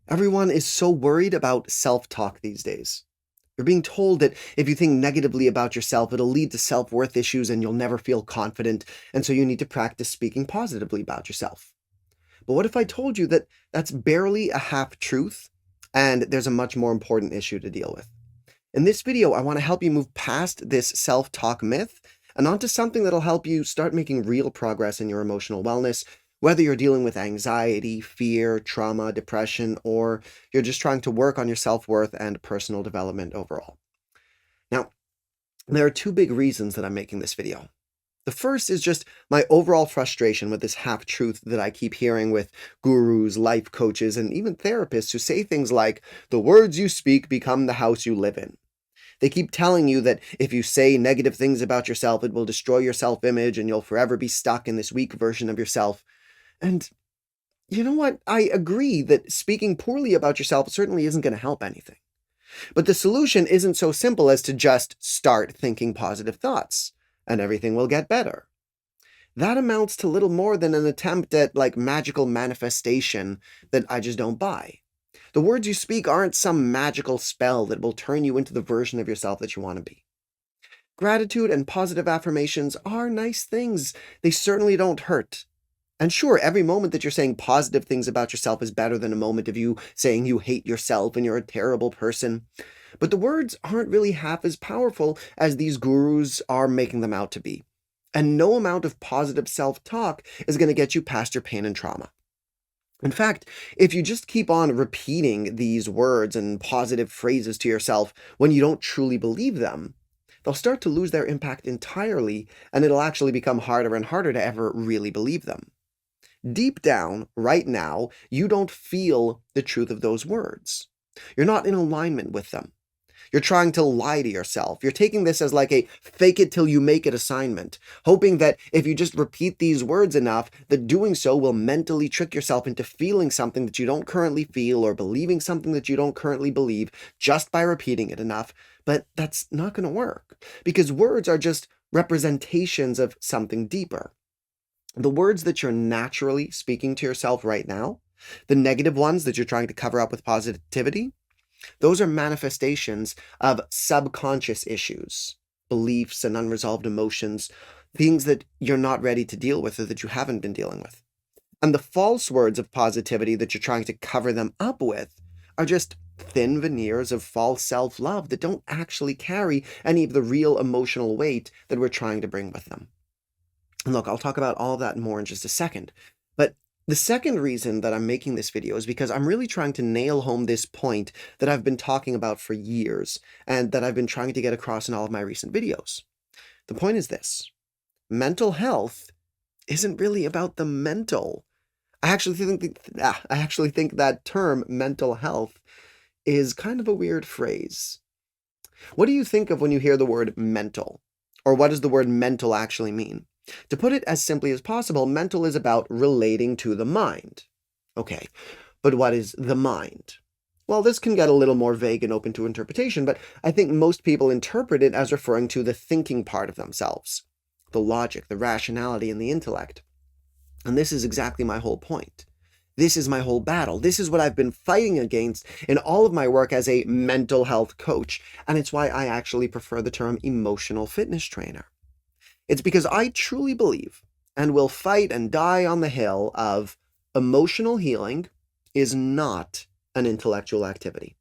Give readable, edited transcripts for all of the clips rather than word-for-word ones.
Everyone is so worried about self-talk these days. You're being told that if you think negatively about yourself, it'll lead to self-worth issues and you'll never feel confident, and so you need to practice speaking positively about yourself. But what if I told you that that's barely a half-truth and there's a much more important issue to deal with? In this video, I want to help you move past this self-talk myth and onto something that'll help you start making real progress in your emotional wellness, whether you're dealing with anxiety, fear, trauma, depression, or you're just trying to work on your self-worth and personal development overall. Now, there are two big reasons that I'm making this video. The first is just my overall frustration with this half-truth that I keep hearing with gurus, life coaches, and even therapists who say things like, the words you speak become the house you live in. They keep telling you that if you say negative things about yourself, it will destroy your self-image and you'll forever be stuck in this weak version of yourself. And you know what? I agree that speaking poorly about yourself certainly isn't going to help anything. But the solution isn't so simple as to just start thinking positive thoughts, and everything will get better. That amounts to little more than an attempt at magical manifestation that I just don't buy. The words you speak aren't some magical spell that will turn you into the version of yourself that you want to be. Gratitude and positive affirmations are nice things. They certainly don't hurt. And sure, every moment that you're saying positive things about yourself is better than a moment of you saying you hate yourself and you're a terrible person. But the words aren't really half as powerful as these gurus are making them out to be. And no amount of positive self-talk is going to get you past your pain and trauma. In fact, if you just keep on repeating these words and positive phrases to yourself when you don't truly believe them, they'll start to lose their impact entirely, and it'll actually become harder and harder to ever really believe them. Deep down, right now, you don't feel the truth of those words. You're not in alignment with them. You're trying to lie to yourself. You're taking this as like a fake it till you make it assignment, hoping that if you just repeat these words enough, that doing so will mentally trick yourself into feeling something that you don't currently feel or believing something that you don't currently believe just by repeating it enough. But that's not going to work because words are just representations of something deeper. The words that you're naturally speaking to yourself right now, the negative ones that you're trying to cover up with positivity, those are manifestations of subconscious issues, beliefs and unresolved emotions, things that you're not ready to deal with or that you haven't been dealing with. And the false words of positivity that you're trying to cover them up with are just thin veneers of false self-love that don't actually carry any of the real emotional weight that we're trying to bring with them. And look, I'll talk about all of that more in just a second. But the second reason that I'm making this video is because I'm really trying to nail home this point that I've been talking about for years and that I've been trying to get across in all of my recent videos. The point is this: mental health isn't really about the mental. I actually think that term mental health is kind of a weird phrase. What do you think of when you hear the word mental? Or what does the word mental actually mean? To put it as simply as possible, mental is about relating to the mind. Okay, but what is the mind? Well, this can get a little more vague and open to interpretation, but I think most people interpret it as referring to the thinking part of themselves, the logic, the rationality, and the intellect. And this is exactly my whole point. This is my whole battle. This is what I've been fighting against in all of my work as a mental health coach, and it's why I actually prefer the term emotional fitness trainer. It's because I truly believe and will fight and die on the hill of emotional healing is not an intellectual activity.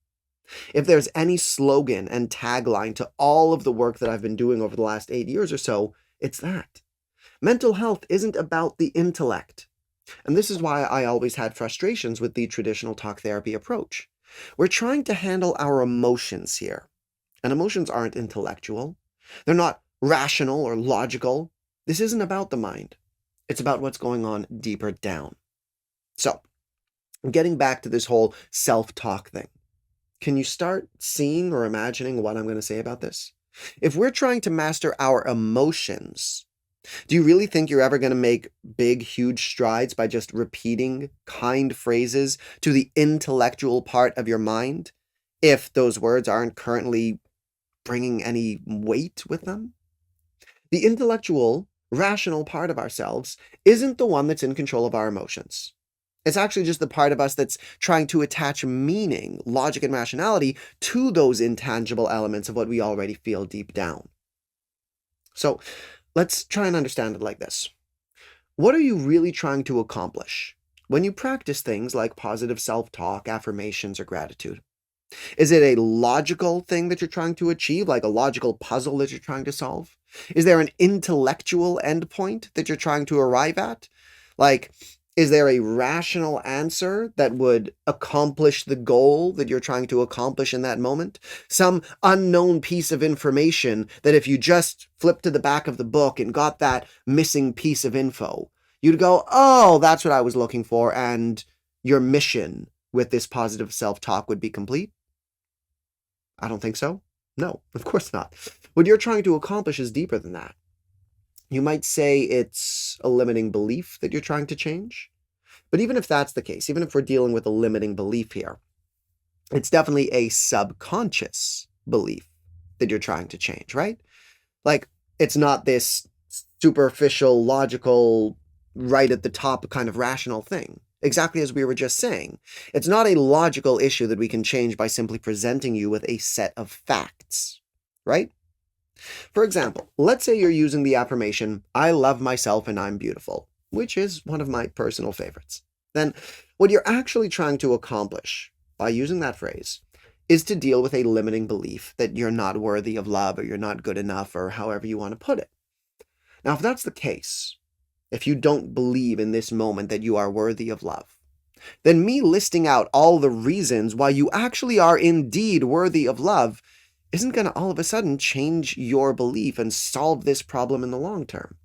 If there's any slogan and tagline to all of the work that I've been doing over the last 8 years or so, it's that. Mental health isn't about the intellect. And this is why I always had frustrations with the traditional talk therapy approach. We're trying to handle our emotions here. And emotions aren't intellectual. They're not rational or logical. This isn't about the mind. It's about what's going on deeper down. So, getting back to this whole self-talk thing, can you start seeing or imagining what I'm going to say about this? If we're trying to master our emotions, do you really think you're ever going to make big, huge strides by just repeating kind phrases to the intellectual part of your mind if those words aren't currently bringing any weight with them? The intellectual, rational part of ourselves isn't the one that's in control of our emotions. It's actually just the part of us that's trying to attach meaning, logic, and rationality to those intangible elements of what we already feel deep down. So let's try and understand it like this. What are you really trying to accomplish when you practice things like positive self-talk, affirmations, or gratitude? Is it a logical thing that you're trying to achieve, like a logical puzzle that you're trying to solve? Is there an intellectual endpoint that you're trying to arrive at? Like, is there a rational answer that would accomplish the goal that you're trying to accomplish in that moment? Some unknown piece of information that if you just flipped to the back of the book and got that missing piece of info, you'd go, oh, that's what I was looking for, and your mission with this positive self-talk would be complete? I don't think so. No, of course not. What you're trying to accomplish is deeper than that. You might say it's a limiting belief that you're trying to change. But even if that's the case, even if we're dealing with a limiting belief here, it's definitely a subconscious belief that you're trying to change, right? Like, it's not this superficial, logical, right at the top kind of rational thing. Exactly as we were just saying. It's not a logical issue that we can change by simply presenting you with a set of facts, right? For example, let's say you're using the affirmation, I love myself and I'm beautiful, which is one of my personal favorites. Then what you're actually trying to accomplish by using that phrase is to deal with a limiting belief that you're not worthy of love or you're not good enough or however you want to put it. Now, if that's the case, if you don't believe in this moment that you are worthy of love, then me listing out all the reasons why you actually are indeed worthy of love isn't going to all of a sudden change your belief and solve this problem in the long term.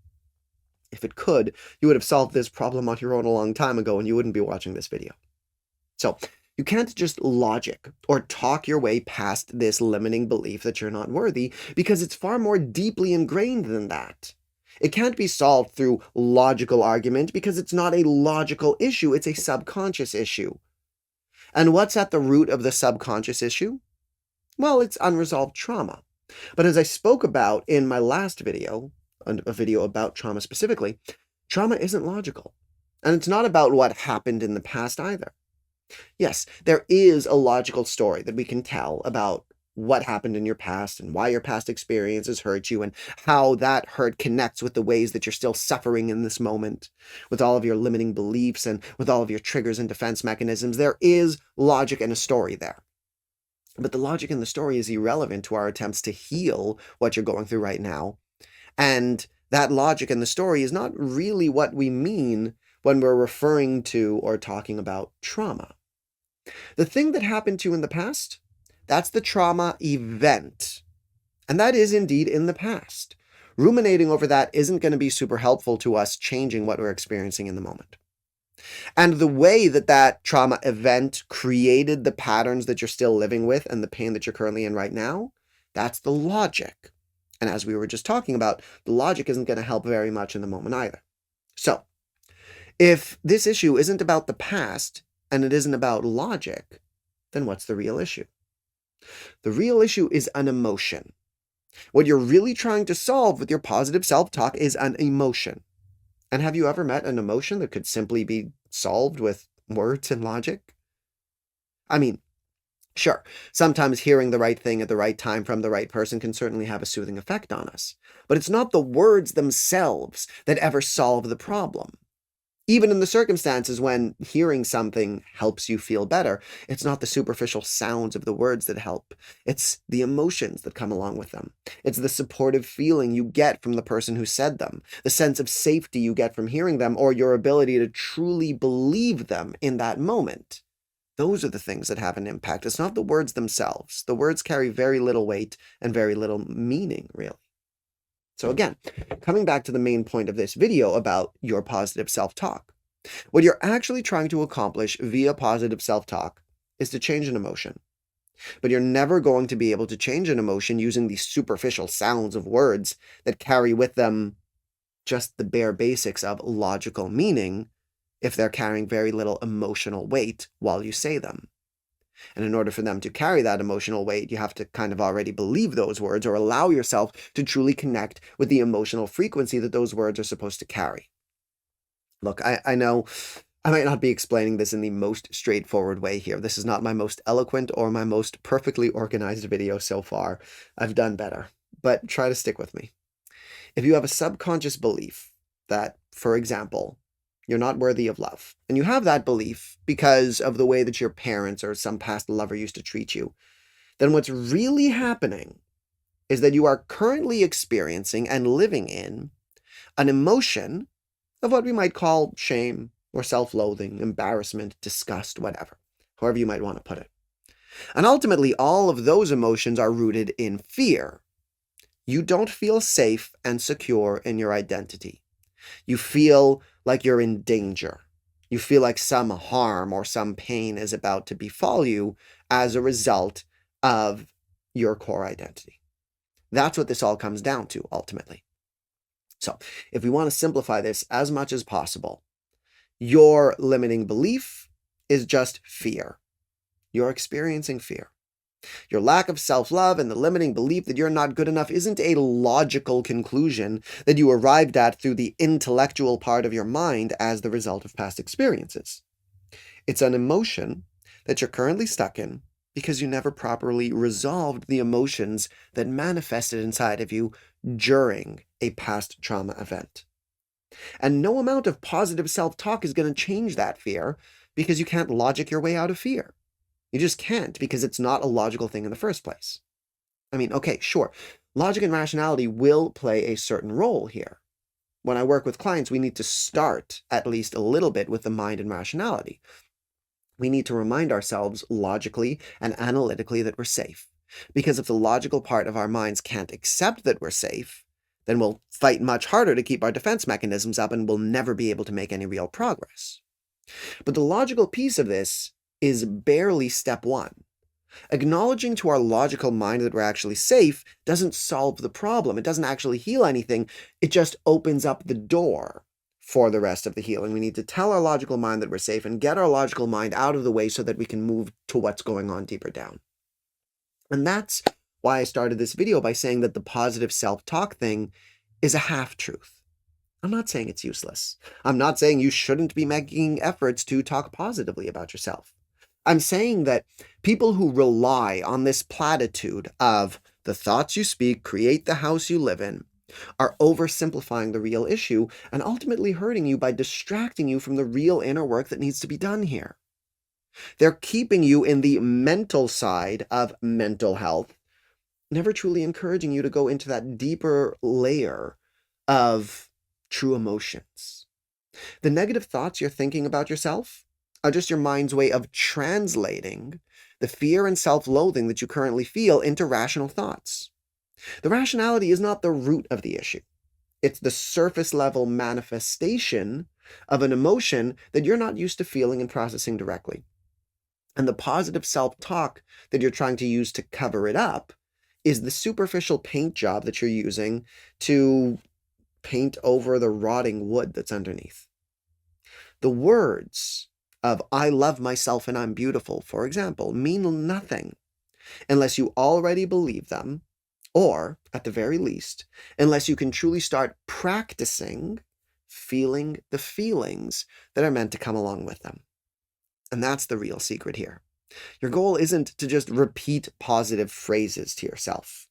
If it could, you would have solved this problem on your own a long time ago and you wouldn't be watching this video. So you can't just logic or talk your way past this limiting belief that you're not worthy because it's far more deeply ingrained than that. It can't be solved through logical argument because it's not a logical issue, it's a subconscious issue. And what's at the root of the subconscious issue? Well, it's unresolved trauma. But as I spoke about in my last video, a video about trauma specifically, trauma isn't logical. And it's not about what happened in the past either. Yes, there is a logical story that we can tell about what happened in your past and why your past experiences hurt you and how that hurt connects with the ways that you're still suffering in this moment, with all of your limiting beliefs and with all of your triggers and defense mechanisms. There is logic and a story there. But the logic in the story is irrelevant to our attempts to heal what you're going through right now. And that logic in the story is not really what we mean when we're referring to or talking about trauma. The thing that happened to you in the past, that's the trauma event. And that is indeed in the past. Ruminating over that isn't going to be super helpful to us changing what we're experiencing in the moment. And the way that that trauma event created the patterns that you're still living with and the pain that you're currently in right now, that's the logic. And as we were just talking about, the logic isn't going to help very much in the moment either. So, if this issue isn't about the past and it isn't about logic, then what's the real issue? The real issue is an emotion. What you're really trying to solve with your positive self-talk is an emotion. And have you ever met an emotion that could simply be solved with words and logic? I mean, sure, sometimes hearing the right thing at the right time from the right person can certainly have a soothing effect on us. But it's not the words themselves that ever solve the problem. Even in the circumstances when hearing something helps you feel better, it's not the superficial sounds of the words that help. It's the emotions that come along with them. It's the supportive feeling you get from the person who said them, the sense of safety you get from hearing them, or your ability to truly believe them in that moment. Those are the things that have an impact. It's not the words themselves. The words carry very little weight and very little meaning, really. So again, coming back to the main point of this video about your positive self-talk, what you're actually trying to accomplish via positive self-talk is to change an emotion. But you're never going to be able to change an emotion using these superficial sounds of words that carry with them just the bare basics of logical meaning if they're carrying very little emotional weight while you say them. And in order for them to carry that emotional weight, you have to kind of already believe those words or allow yourself to truly connect with the emotional frequency that those words are supposed to carry. Look, I know I might not be explaining this in the most straightforward way here. This is not my most eloquent or my most perfectly organized video so far. I've done better, but try to stick with me. If you have a subconscious belief that, for example, you're not worthy of love, and you have that belief because of the way that your parents or some past lover used to treat you, then what's really happening is that you are currently experiencing and living in an emotion of what we might call shame or self-loathing, embarrassment, disgust, whatever, however you might want to put it. And ultimately, all of those emotions are rooted in fear. You don't feel safe and secure in your identity. You feel like you're in danger. You feel like some harm or some pain is about to befall you as a result of your core identity. That's what this all comes down to, ultimately. So, if we want to simplify this as much as possible, your limiting belief is just fear. You're experiencing fear. Your lack of self-love and the limiting belief that you're not good enough isn't a logical conclusion that you arrived at through the intellectual part of your mind as the result of past experiences. It's an emotion that you're currently stuck in because you never properly resolved the emotions that manifested inside of you during a past trauma event. And no amount of positive self-talk is going to change that fear because you can't logic your way out of fear. You just can't because it's not a logical thing in the first place. I mean, okay, sure, logic and rationality will play a certain role here. When I work with clients, we need to start at least a little bit with the mind and rationality. We need to remind ourselves logically and analytically that we're safe. Because if the logical part of our minds can't accept that we're safe, then we'll fight much harder to keep our defense mechanisms up and we'll never be able to make any real progress. But the logical piece of this is barely step one. Acknowledging to our logical mind that we're actually safe doesn't solve the problem. It doesn't actually heal anything. It just opens up the door for the rest of the healing. We need to tell our logical mind that we're safe and get our logical mind out of the way so that we can move to what's going on deeper down. And that's why I started this video by saying that the positive self-talk thing is a half-truth. I'm not saying it's useless. I'm not saying you shouldn't be making efforts to talk positively about yourself. I'm saying that people who rely on this platitude of the thoughts you speak create the house you live in are oversimplifying the real issue and ultimately hurting you by distracting you from the real inner work that needs to be done here. They're keeping you in the mental side of mental health, never truly encouraging you to go into that deeper layer of true emotions. The negative thoughts you're thinking about yourself are just your mind's way of translating the fear and self-loathing that you currently feel into rational thoughts. The rationality is not the root of the issue. It's the surface level manifestation of an emotion that you're not used to feeling and processing directly. And the positive self-talk that you're trying to use to cover it up is the superficial paint job that you're using to paint over the rotting wood that's underneath. The words of "I love myself and I'm beautiful," for example, mean nothing unless you already believe them, or, at the very least, unless you can truly start practicing feeling the feelings that are meant to come along with them. And that's the real secret here. Your goal isn't to just repeat positive phrases to yourself.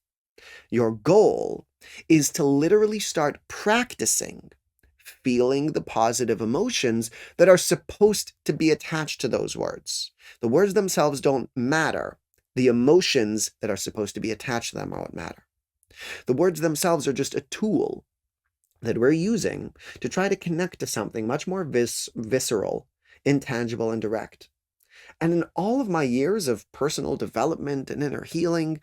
Your goal is to literally start practicing feeling the positive emotions that are supposed to be attached to those words. The words themselves don't matter. The emotions that are supposed to be attached to them are what matter. The words themselves are just a tool that we're using to try to connect to something much more visceral, intangible, and direct. And in all of my years of personal development and inner healing,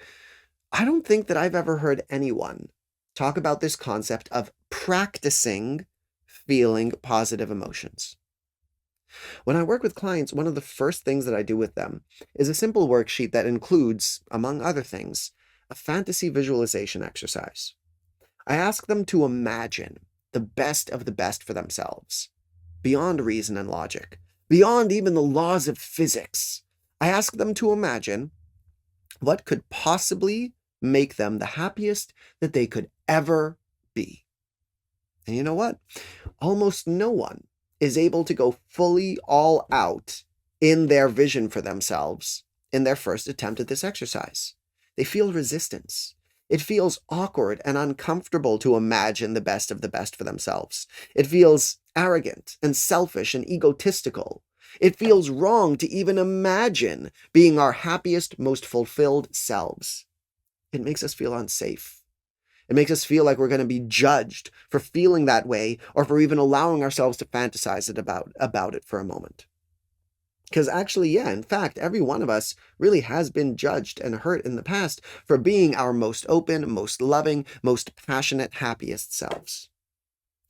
I don't think that I've ever heard anyone talk about this concept of practicing feeling positive emotions. When I work with clients, one of the first things that I do with them is a simple worksheet that includes, among other things, a fantasy visualization exercise. I ask them to imagine the best of the best for themselves, beyond reason and logic, beyond even the laws of physics. I ask them to imagine what could possibly make them the happiest that they could ever be. And you know what? Almost no one is able to go fully all out in their vision for themselves in their first attempt at this exercise. They feel resistance. It feels awkward and uncomfortable to imagine the best of the best for themselves. It feels arrogant and selfish and egotistical. It feels wrong to even imagine being our happiest, most fulfilled selves. It makes us feel unsafe. It makes us feel like we're going to be judged for feeling that way or for even allowing ourselves to fantasize about it for a moment. Because actually, yeah, in fact, every one of us really has been judged and hurt in the past for being our most open, most loving, most passionate, happiest selves.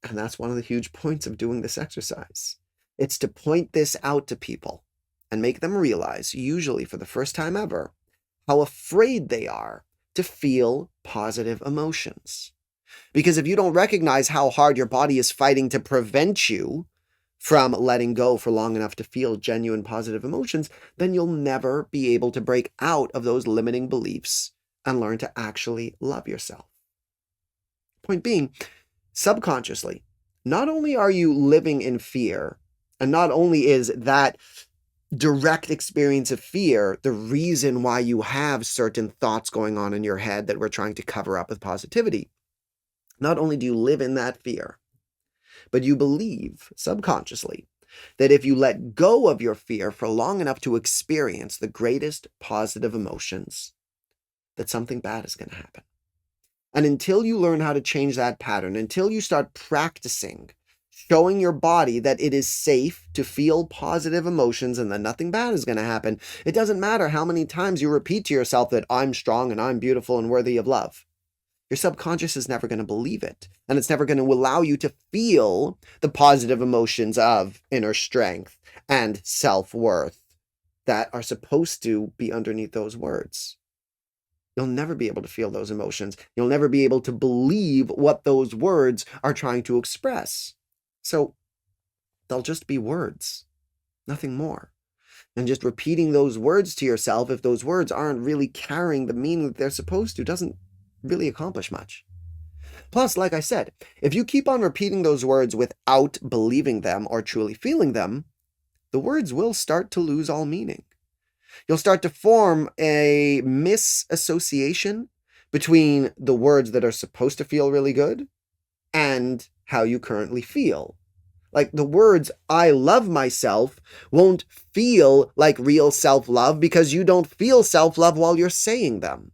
And that's one of the huge points of doing this exercise. It's to point this out to people and make them realize, usually for the first time ever, how afraid they are to feel positive emotions. Because if you don't recognize how hard your body is fighting to prevent you from letting go for long enough to feel genuine positive emotions, then you'll never be able to break out of those limiting beliefs and learn to actually love yourself. Point being, subconsciously, not only are you living in fear, and not only is that direct experience of fear the reason why you have certain thoughts going on in your head that we're trying to cover up with positivity, not only do you live in that fear, but you believe subconsciously that if you let go of your fear for long enough to experience the greatest positive emotions, that something bad is going to happen. And until you learn how to change that pattern, until you start practicing showing your body that it is safe to feel positive emotions and that nothing bad is going to happen, it doesn't matter how many times you repeat to yourself that I'm strong and I'm beautiful and worthy of love. Your subconscious is never going to believe it. And it's never going to allow you to feel the positive emotions of inner strength and self-worth that are supposed to be underneath those words. You'll never be able to feel those emotions. You'll never be able to believe what those words are trying to express. So they'll just be words, nothing more. And just repeating those words to yourself, if those words aren't really carrying the meaning that they're supposed to, doesn't really accomplish much. Plus, like I said, if you keep on repeating those words without believing them or truly feeling them, the words will start to lose all meaning. You'll start to form a misassociation between the words that are supposed to feel really good and how you currently feel. Like the words, I love myself, won't feel like real self-love because you don't feel self-love while you're saying them.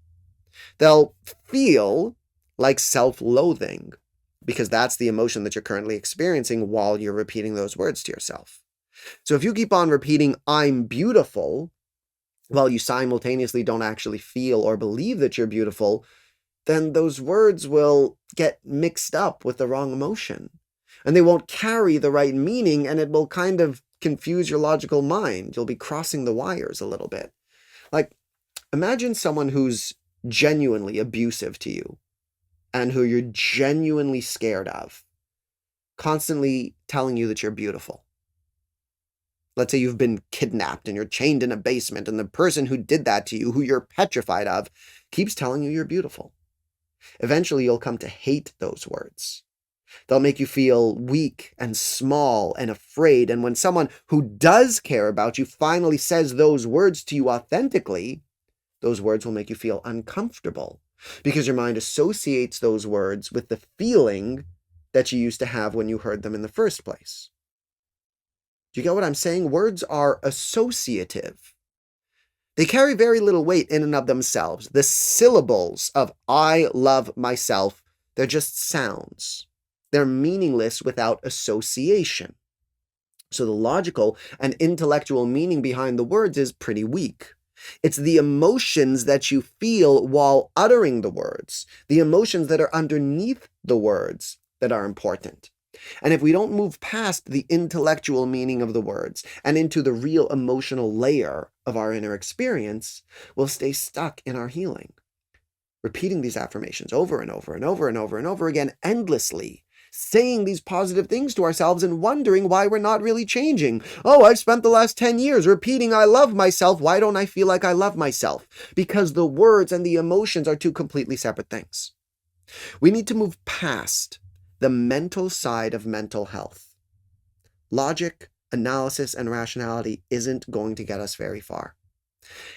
They'll feel like self-loathing because that's the emotion that you're currently experiencing while you're repeating those words to yourself. So if you keep on repeating, I'm beautiful, while you simultaneously don't actually feel or believe that you're beautiful, then those words will get mixed up with the wrong emotion. And they won't carry the right meaning, and it will kind of confuse your logical mind. You'll be crossing the wires a little bit. Like, imagine someone who's genuinely abusive to you and who you're genuinely scared of, constantly telling you that you're beautiful. Let's say you've been kidnapped and you're chained in a basement, and the person who did that to you, who you're petrified of, keeps telling you you're beautiful. Eventually, you'll come to hate those words. They'll make you feel weak and small and afraid. And when someone who does care about you finally says those words to you authentically, those words will make you feel uncomfortable because your mind associates those words with the feeling that you used to have when you heard them in the first place. Do you get what I'm saying? Words are associative. They carry very little weight in and of themselves. The syllables of I love myself, they're just sounds. They're meaningless without association. So the logical and intellectual meaning behind the words is pretty weak. It's the emotions that you feel while uttering the words, the emotions that are underneath the words that are important. And if we don't move past the intellectual meaning of the words and into the real emotional layer of our inner experience, we'll stay stuck in our healing. Repeating these affirmations over and over and over and over and over again endlessly, saying these positive things to ourselves and wondering why we're not really changing. Oh, I've spent the last 10 years repeating I love myself. Why don't I feel like I love myself? Because the words and the emotions are two completely separate things. We need to move past the mental side of mental health. Logic, analysis, and rationality isn't going to get us very far.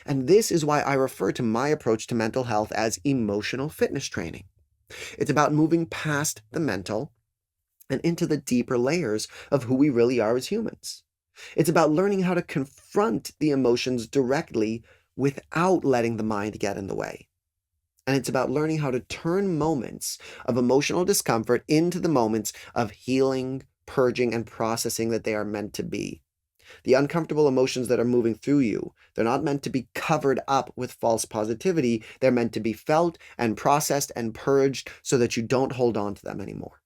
And this is why I refer to my approach to mental health as emotional fitness training. It's about moving past the mental and into the deeper layers of who we really are as humans. It's about learning how to confront the emotions directly without letting the mind get in the way. And it's about learning how to turn moments of emotional discomfort into the moments of healing, purging, and processing that they are meant to be. The uncomfortable emotions that are moving through you, they're not meant to be covered up with false positivity. They're meant to be felt and processed and purged so that you don't hold on to them anymore.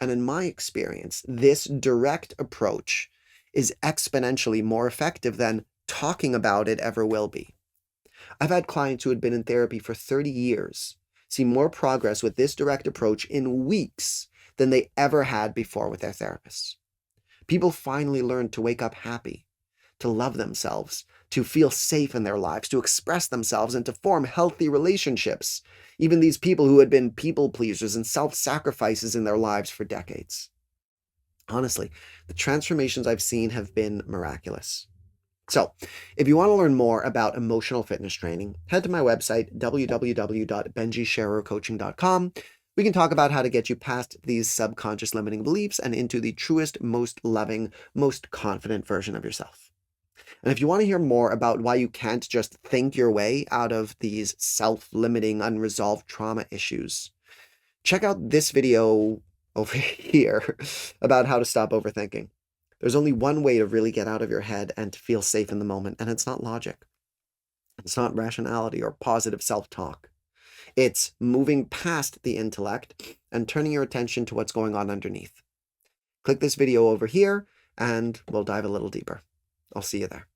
And in my experience, this direct approach is exponentially more effective than talking about it ever will be. I've had clients who had been in therapy for 30 years see more progress with this direct approach in weeks than they ever had before with their therapists. People finally learned to wake up happy, to love themselves, to feel safe in their lives, to express themselves, and to form healthy relationships. Even these people who had been people pleasers and self-sacrifices in their lives for decades. Honestly, the transformations I've seen have been miraculous. So, if you want to learn more about emotional fitness training, head to my website, www.benjisharercoaching.com. We can talk about how to get you past these subconscious limiting beliefs and into the truest, most loving, most confident version of yourself. And if you want to hear more about why you can't just think your way out of these self-limiting, unresolved trauma issues, check out this video over here about how to stop overthinking. There's only one way to really get out of your head and to feel safe in the moment, and it's not logic. It's not rationality or positive self-talk. It's moving past the intellect and turning your attention to what's going on underneath. Click this video over here, and we'll dive a little deeper. I'll see you there.